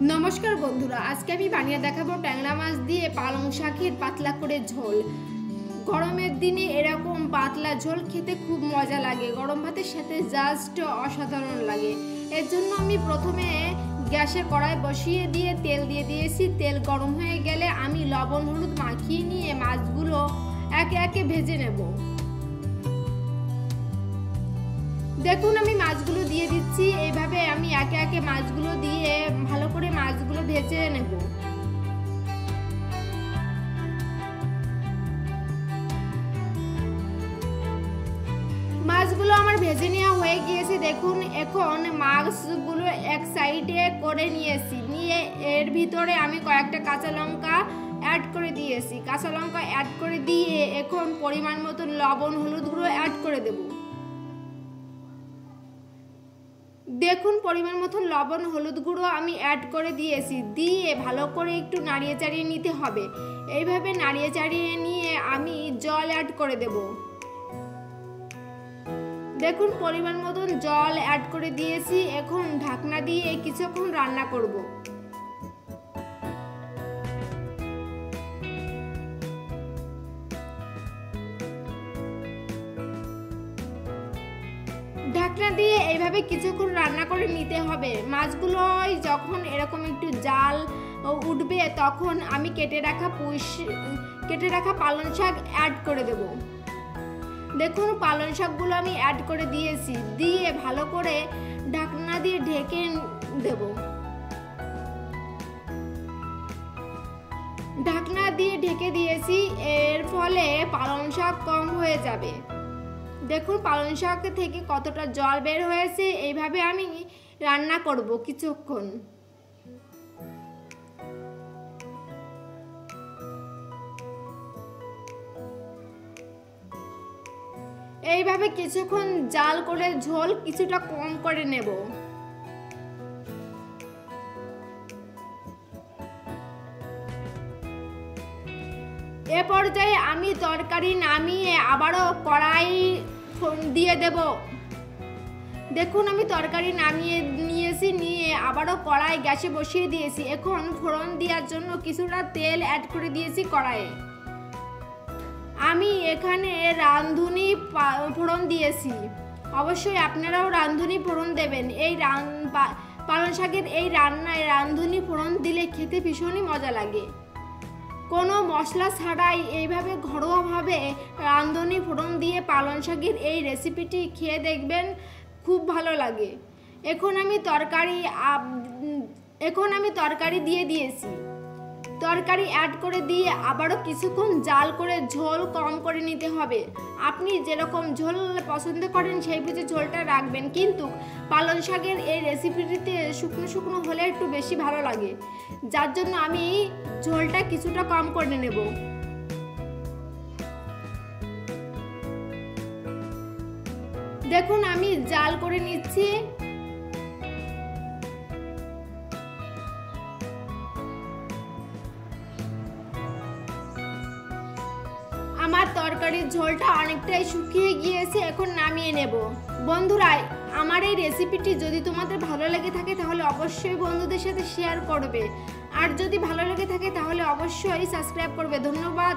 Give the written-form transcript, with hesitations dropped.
नमस्कार बंधुरा आज के बानिये देखाबो टैंगरा माछ दिए पालং शाकेर पातला करे झोल। गरमेर दिने एरकम पातला झोल खेते खूब मजा लागे, गरम भातेर साथे जास्ट असाधारण लागे। एर जन्य आमि प्रथमे ग्यासेर कड़ाई बसिए दिए तेल दिए दिएछि। तेल गरम हये गेले आमि लबण हलुद माखिए निये माछगुलो एके एके भेजे नेब। देखुन आमि माछगुलो दिए दिচ্ছি, এইভাবে আমি একে একে মাছগুলো দিয়ে ভালো করে মাছগুলো ভেজে নেব। মাছগুলো আমার ভেজে নেওয়া হয়ে গিয়েছে। দেখুন এখন মাছগুলো এক সাইডে করে নিয়েছি, নিয়ে এর ভিতরে আমি কয়েকটা কাঁচা লঙ্কা অ্যাড করে দিয়েছি। কাঁচা লঙ্কা অ্যাড করে দিয়ে এখন পরিমাণ মতো লবণ হলুদ গুঁড়ো অ্যাড করে দেব। দেখুন পরিমাণ মতো লবণ হলুদ গুঁড়ো আমি অ্যাড করে দিয়েছি, দিয়ে ভালো করে একটু নাড়িয়ে চাড়িয়ে নিতে হবে। এইভাবে নাড়িয়ে চাড়িয়ে নিয়ে আমি জল অ্যাড করে দেব। দেখুন পরিমাণ মতো জল অ্যাড করে দিয়েছি। এখন ঢাকনা দিয়ে কিছুক্ষণ রান্না করব। ঢাকনা দিয়ে এইভাবে কিছুক্ষণ রান্না করে নিতে হবে। মাছগুলোই যখন এরকম একটু জাল উঠবে তখন আমি কেটে রাখা পালং শাক অ্যাড করে দেব। দেখুন পালং শাকগুলো আমি অ্যাড করে দিয়েছি, দিয়ে ভালো করে ঢাকনা দিয়ে ঢেকে দেব। ঢাকনা দিয়ে ঢেকে দিয়েছি, এর ফলে পালং শাক কম হয়ে যাবে। দেখুন পালং শাক থেকে কতটা জল বের হয়েছে। এইভাবে আমি রান্না করব কিছুক্ষণ। এইভাবে কিছুক্ষণ জাল করে ঝোল কিছুটা কম করে নেব। এ পর্যায়ে আমি তরকারি নামিয়ে আবারও কড়াই দিয়ে দেব। দেখুন আমি তরকারি নামিয়ে নিয়েছি, নিয়ে আবারও কড়াই গ্যাসে বসিয়ে দিয়েছি। এখন ফোড়ন দেওয়ার জন্য কিছুটা তেল অ্যাড করে দিয়েছি কড়াইয়ে। আমি এখানে রাঁধুনি ফোড়ন দিয়েছি, অবশ্যই আপনারাও রাঁধুনি ফোড়ন দেবেন। এই পালং শাকের এই রান্নায় রাঁধুনি ফোড়ন দিলে খেতে ভীষণই মজা লাগে। কোনো মশলা ছাড়াই এইভাবে ঘরোয়াভাবে রাঁধুনি ফোড়ন দিয়ে পালং শাকের এই রেসিপিটি খেয়ে দেখবেন, খুব ভালো লাগে। এখন আমি তরকারি দিয়ে দিয়েছি। তরকারি অ্যাড করে দিয়ে আবারও কিছুক্ষণ জাল করে ঝোল কম করে নিতে হবে। আপনি যেরকম ঝোল পছন্দ করেন সেই বুঝে ঝোলটা রাখবেন, কিন্তু পালং শাকের এই রেসিপিটিতে শুকনো শুকনো হলে একটু বেশি ভালো লাগে, যার জন্য আমি ঝোলটা কিছুটা কম করে নেব। দেখুন আমি জাল করে নিচ্ছি। আমার তরকারির ঝোলটা অনেকটাই শুকিয়ে গিয়েছে, এখন নামিয়ে নেব। বন্ধুরা আমার এই রেসিপিটি যদি তোমাদের ভালো লেগে থাকে তাহলে অবশ্যই বন্ধুদের সাথে শেয়ার করবে, আর যদি ভালো লেগে থাকে তাহলে অবশ্যই সাবস্ক্রাইব করবে। ধন্যবাদ।